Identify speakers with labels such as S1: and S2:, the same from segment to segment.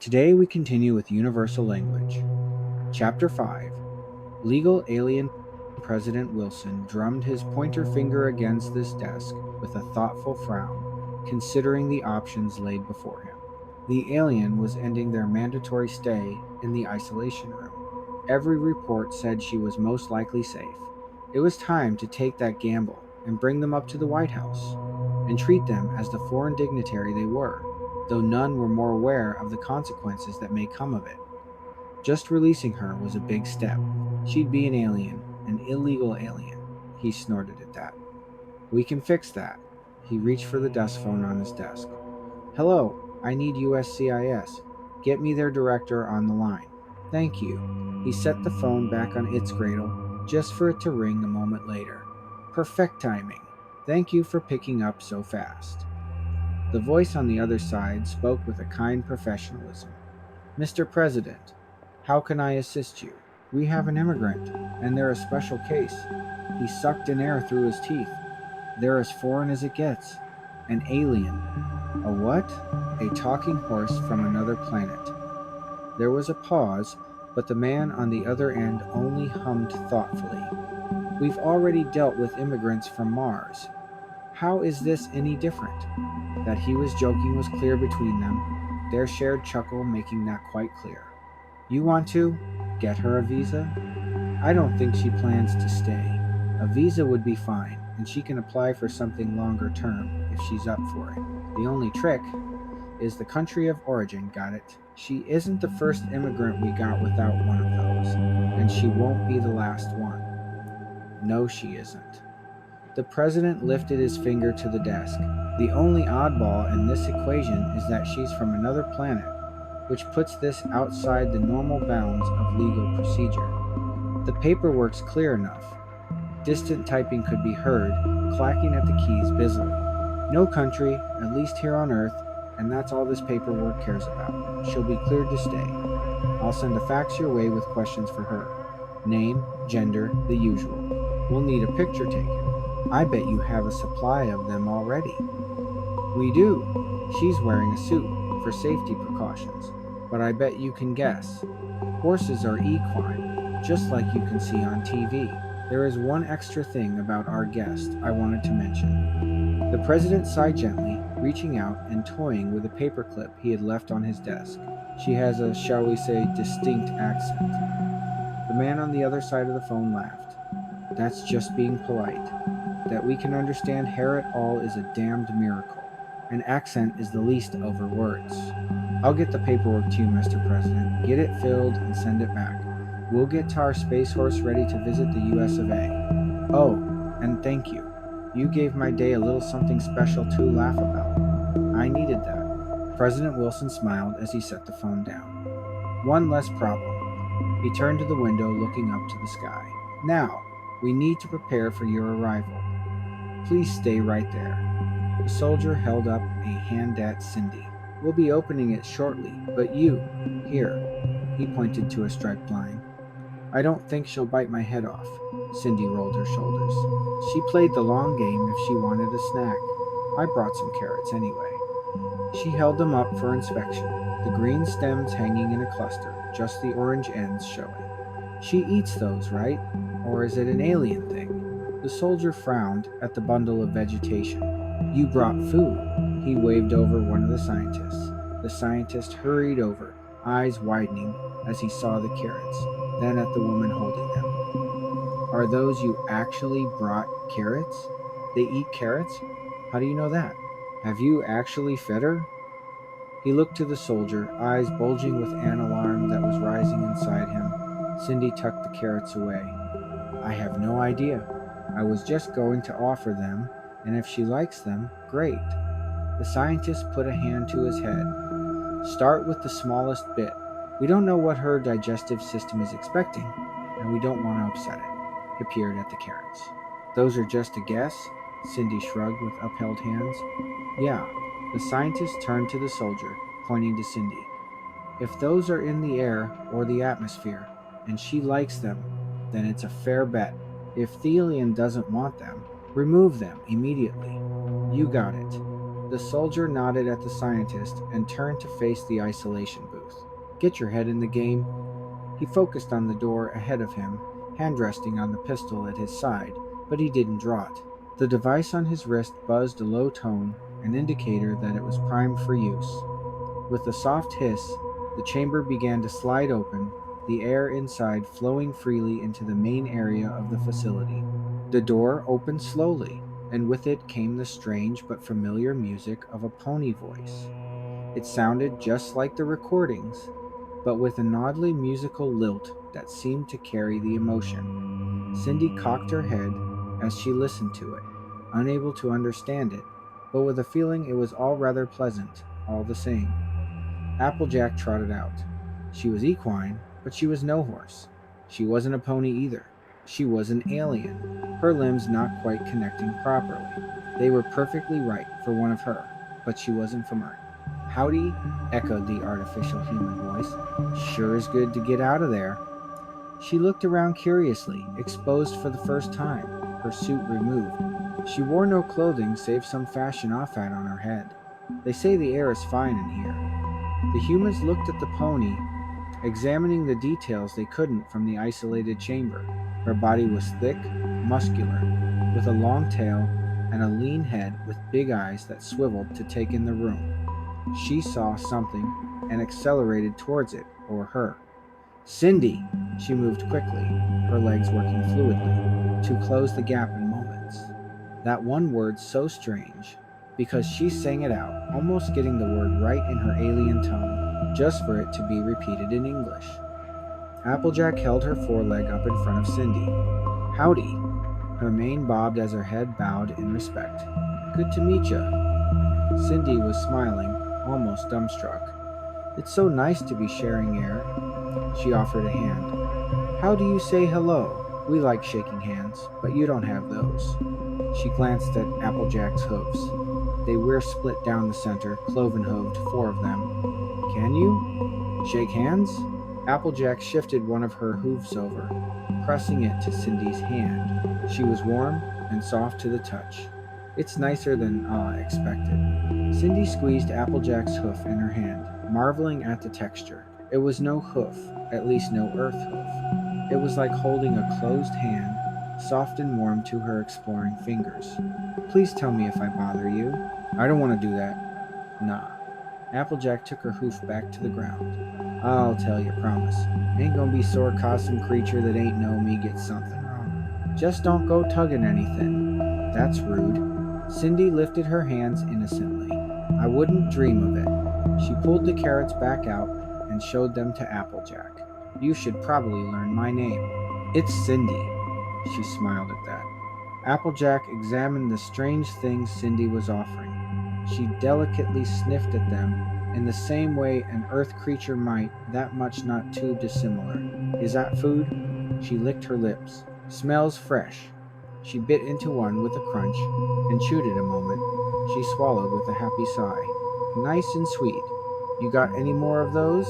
S1: Today we continue with Universal Language. Chapter 5. Legal Alien. President Wilson drummed his pointer finger against this desk with a thoughtful frown, considering the options laid before him. The alien was ending their mandatory stay in the isolation room. Every report said she was most likely safe. It was time to take that gamble and bring them up to the White House and treat them as the foreign dignitary they were, though none were more aware of the consequences that may come of it. Just releasing her was a big step. She'd be an alien, an illegal alien. He snorted at that. We can fix that. He reached for the desk phone on his desk. Hello, I need USCIS. Get me their director on the line. Thank you. He set the phone back on its cradle, just for it to ring a moment later. Perfect timing. Thank you for picking up so fast. The voice on the other side spoke with a kind professionalism. Mr. President, how can I assist you? We have an immigrant, and they're a special case. He sucked in air through his teeth. They're as foreign as it gets. An alien. A what? A talking horse from another planet. There was a pause, but the man on the other end only hummed thoughtfully. We've already dealt with immigrants from Mars. How is this any different? That he was joking was clear between them, their shared chuckle making that quite clear. You want to get her a visa? I don't think she plans to stay. A visa would be fine, and she can apply for something longer term if she's up for it. The only trick is the country of origin, got it? She isn't the first immigrant we got without one of those, and she won't be the last one. No, she isn't. The president lifted his finger to the desk. The only oddball in this equation is that she's from another planet, which puts this outside the normal bounds of legal procedure. The paperwork's clear enough. Distant typing could be heard, clacking at the keys busily. No country, at least here on Earth, and that's all this paperwork cares about. She'll be cleared to stay. I'll send a fax your way with questions for her. Name, gender, the usual. We'll need a picture taken. I bet you have a supply of them already. We do. She's wearing a suit for safety precautions, but I bet you can guess. Horses are equine, just like you can see on TV. There is one extra thing about our guest I wanted to mention. The president sighed gently, reaching out and toying with a paperclip he had left on his desk. She has a, shall we say, distinct accent. The man on the other side of the phone laughed. That's just being polite. That we can understand her at all is a damned miracle. An accent is the least of her words. I'll get the paperwork to you, Mr. President. Get it filled and send it back. We'll get our Space Horse ready to visit the US of A. Oh, and thank you. You gave my day a little something special to laugh about. I needed that. President Wilson smiled as he set the phone down. One less problem. He turned to the window, looking up to the sky. Now, we need to prepare for your arrival. Please stay right there. The soldier held up a hand at Cindy. We'll be opening it shortly, but you, here. He pointed to a striped line. I don't think she'll bite my head off. Cindy rolled her shoulders. She played the long game if she wanted a snack. I brought some carrots anyway. She held them up for inspection, the green stems hanging in a cluster, just the orange ends showing. She eats those, right? Or is it an alien thing? The soldier frowned at the bundle of vegetation. You brought food. He waved over one of the scientists. The scientist hurried over, eyes widening as he saw the carrots, then at the woman holding them. Are those you actually brought carrots? They eat carrots? How do you know that? Have you actually fed her? He looked to the soldier, eyes bulging with an alarm that was rising inside him. Cindy tucked the carrots away. I have no idea. I was just going to offer them, and if she likes them, great. The scientist put a hand to his head. Start with the smallest bit. We don't know what her digestive system is expecting, and we don't want to upset it. He peered at the carrots. Those are just a guess? Cindy shrugged with upheld hands. Yeah. The scientist turned to the soldier, pointing to Cindy. If those are in the air or the atmosphere, and she likes them, then it's a fair bet. If Thelian doesn't want them, remove them immediately. You got it. The soldier nodded at the scientist and turned to face the isolation booth. Get your head in the game. He focused on the door ahead of him, hand resting on the pistol at his side, but he didn't draw it. The device on his wrist buzzed a low tone, an indicator that it was primed for use. With a soft hiss, the chamber began to slide open, the air inside flowing freely into the main area of the facility. The door opened slowly, and with it came the strange but familiar music of a pony voice. It sounded just like the recordings, but with an oddly musical lilt that seemed to carry the emotion. Cindy cocked her head as she listened to it, unable to understand it, but with a feeling it was all rather pleasant, all the same. Applejack trotted out. She was equine, but she was no horse. She wasn't a pony either. She was an alien, her limbs not quite connecting properly. They were perfectly right for one of her, but she wasn't from Earth. Howdy, echoed the artificial human voice. Sure is good to get out of there. She looked around curiously, exposed for the first time, her suit removed. She wore no clothing save some fashion off hat on her head. They say the air is fine in here. The humans looked at the pony, examining the details they couldn't from the isolated chamber. Her body was thick, muscular, with a long tail and a lean head with big eyes that swiveled to take in the room. She saw something and accelerated towards it, or her. Cindy! She moved quickly, her legs working fluidly, to close the gap in moments. That one word so strange, because she sang it out, almost getting the word right in her alien tongue, just for it to be repeated in English. Applejack held her foreleg up in front of Cindy. Howdy! Her mane bobbed as her head bowed in respect. Good to meet ya. Cindy was smiling, almost dumbstruck. It's so nice to be sharing air. She offered a hand. How do you say hello? We like shaking hands, but you don't have those. She glanced at Applejack's hooves. They were split down the center, cloven-hooved, 4 of them. Can you? Shake hands? Applejack shifted one of her hooves over, pressing it to Cindy's hand. She was warm and soft to the touch. It's nicer than expected. Cindy squeezed Applejack's hoof in her hand, marveling at the texture. It was no hoof, at least no earth hoof. It was like holding a closed hand, soft and warm to her exploring fingers. Please tell me if I bother you. I don't want to do that. Nah. Applejack took her hoof back to the ground. I'll tell you, promise. Ain't gonna be sore 'cause some creature that ain't know me gets something wrong. Just don't go tugging anything. That's rude. Cindy lifted her hands innocently. I wouldn't dream of it. She pulled the carrots back out and showed them to Applejack. You should probably learn my name. It's Cindy. She smiled at that. Applejack examined the strange things Cindy was offering. She delicately sniffed at them in the same way an earth creature might, that much not too dissimilar. Is that food? She licked her lips. Smells fresh. She bit into one with a crunch and chewed it a moment. She swallowed with a happy sigh. Nice and sweet. You got any more of those?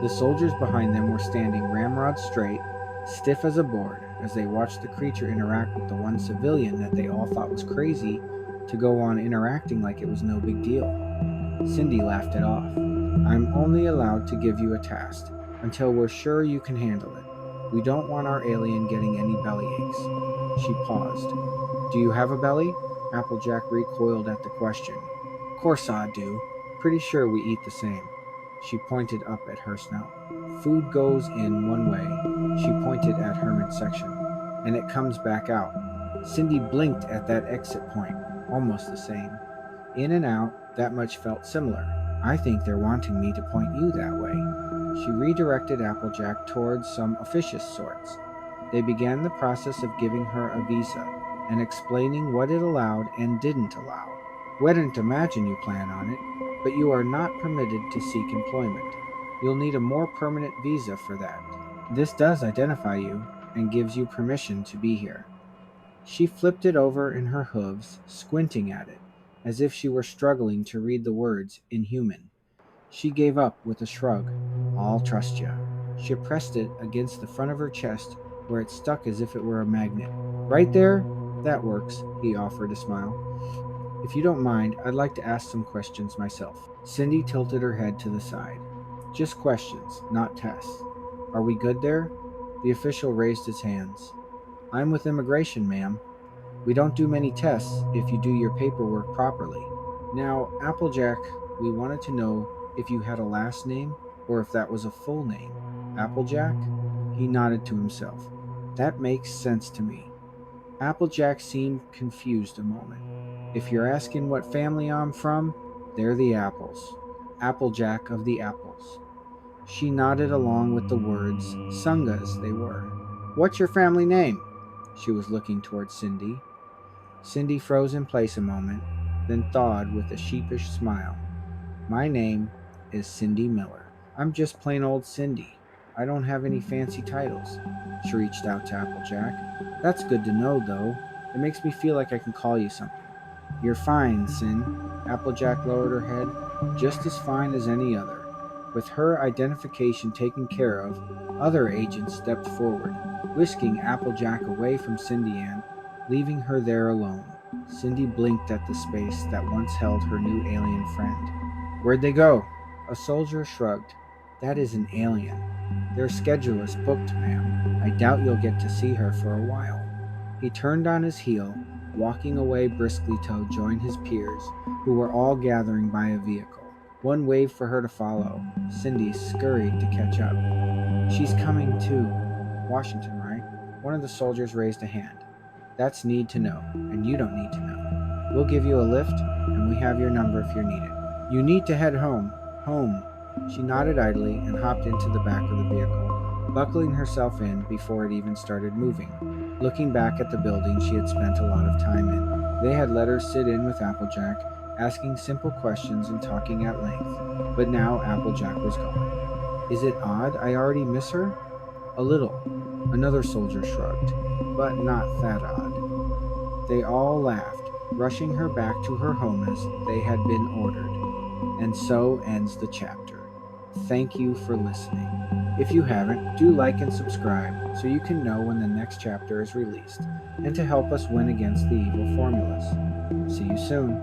S1: The soldiers behind them were standing ramrod straight, stiff as a board, as they watched the creature interact with the one civilian that they all thought was crazy to go on interacting like it was no big deal. Cindy laughed it off. I'm only allowed to give you a task, until we're sure you can handle it. We don't want our alien getting any belly aches. She paused. Do you have a belly? Applejack recoiled at the question. Course I do. Pretty sure we eat the same. She pointed up at her snout. Food goes in one way. She pointed at Hermit's section. And it comes back out. Cindy blinked at that exit point. Almost the same. In and out, that much felt similar. I think they're wanting me to point you that way. She redirected Applejack towards some officious sorts. They began the process of giving her a visa and explaining what it allowed and didn't allow. Wouldn't imagine you plan on it, but you are not permitted to seek employment. You'll need a more permanent visa for that. This does identify you and gives you permission to be here. She flipped it over in her hooves, squinting at it, as if she were struggling to read the words in human. She gave up with a shrug. I'll trust ya. She pressed it against the front of her chest, where it stuck as if it were a magnet. Right there? That works, he offered a smile. If you don't mind, I'd like to ask some questions myself. Cindy tilted her head to the side. Just questions, not tests. Are we good there? The official raised his hands. I'm with immigration, ma'am. We don't do many tests if you do your paperwork properly. Now, Applejack, we wanted to know if you had a last name or if that was a full name. Applejack? He nodded to himself. That makes sense to me. Applejack seemed confused a moment. If you're asking what family I'm from, they're the Apples. Applejack of the Apples. She nodded along with the words, Sungas they were. What's your family name? She was looking towards Cindy. Cindy froze in place a moment, then thawed with a sheepish smile. My name is Cindy Miller. I'm just plain old Cindy. I don't have any fancy titles. She reached out to Applejack. That's good to know, though. It makes me feel like I can call you something. You're fine, Cin. Applejack lowered her head. Just as fine as any other. With her identification taken care of, other agents stepped forward, whisking Applejack away from Cindy Ann, leaving her there alone. Cindy blinked at the space that once held her new alien friend. Where'd they go? A soldier shrugged. That is an alien. Their schedule is booked, ma'am. I doubt you'll get to see her for a while. He turned on his heel, walking away briskly to join his peers, who were all gathering by a vehicle. One waved for her to follow. Cindy scurried to catch up. She's coming too. Washington, right? One of the soldiers raised a hand. That's need to know, and you don't need to know. We'll give you a lift, and we have your number if you're needed. You need to head home. Home. She nodded idly and hopped into the back of the vehicle, buckling herself in before it even started moving, looking back at the building she had spent a lot of time in. They had let her sit in with Applejack, asking simple questions and talking at length, but now Applejack was gone. Is it odd I already miss her? A little. Another soldier shrugged, but not that odd. They all laughed, rushing her back to her home as they had been ordered. And so ends the chapter. Thank you for listening. If you haven't, do like and subscribe so you can know when the next chapter is released, and to help us win against the evil formulas. See you soon.